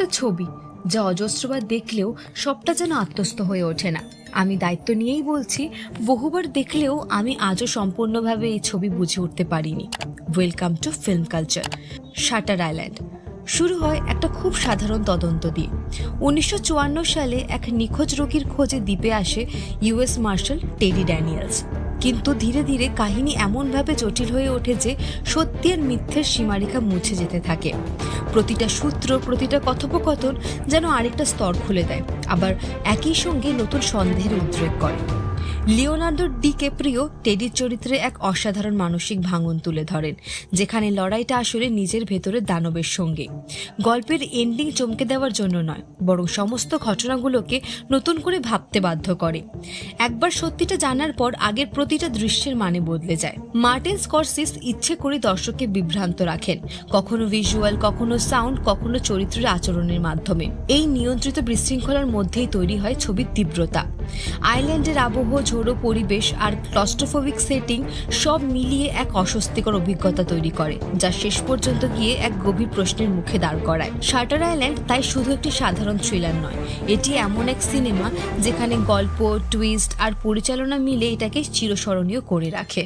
একটা ছবি যা অজস্রবার দেখলেও সবটা যেন আত্মস্থ হয়ে ওঠে না। আমি দায়িত্ব নিয়েই বলছি, বহুবার দেখলেও আমি আজও সম্পূর্ণভাবে এই ছবি বুঝে উঠতে পারিনি। Welcome to film culture. Shutter island শুরু হয় একটা খুব সাধারণ তদন্ত দিয়ে। 1954 সালে এক নিখোঁজ রোগীর খোঁজে দ্বীপে আসে ইউএস মার্শাল টেডি ড্যানিয়েলস। কিন্তু ধীরে ধীরে কাহিনী এমনভাবে জটিল হয়ে ওঠে যে সত্যি আর মিথ্যের সীমারেখা মুছে যেতে থাকে। প্রতিটা সূত্র, প্রতিটা কথোপকথন যেন আরেকটা স্তর খুলে দেয়, আবার একই সঙ্গে নতুন সন্দেহের উদ্রেক করে। লিওনার্দো ডিক্যাপ্রিও টেডির চরিত্রে এক অসাধারণ মানসিক ভাঙন তুলে ধরেন, যেখানে লড়াইটা আসলে নিজের ভেতরে দানবের সঙ্গে। গল্পের এন্ডিং চমকে দেওয়ার জন্য নয়, বরং সমস্ত ঘটনাগুলোকে নতুন করে ভাবতে বাধ্য করে। একবার সত্যিটা জানার পর আগের প্রতিটা দৃশ্যের মানে বদলে যায়। মার্টিন স্করসেস ইচ্ছে করে দর্শককে বিভ্রান্ত রাখেন, কখনো ভিজুয়াল, কখনো সাউন্ড, কখনো চরিত্রের আচরণের মাধ্যমে। এই নিয়ন্ত্রিত বিশৃঙ্খলার মধ্যেই তৈরি হয় ছবির তীব্রতা। আইল্যান্ডের আবহ, ঝোড়ো পরিবেশ আর ক্লস্ট্রোফোবিক সেটিং সব মিলিয়ে এক অস্বস্তিকর অভিজ্ঞতা তৈরি করে, যা শেষ পর্যন্ত গিয়ে এক গভীর প্রশ্নের মুখে দাঁড় করায়। শাটার আইল্যান্ড তাই শুধু একটি সাধারণ থ্রিলার নয়, এটি এমন এক সিনেমা যেখানে গল্প, টুইস্ট আর পরিচালনা মিলে এটাকে চিরস্মরণীয় করে রাখে।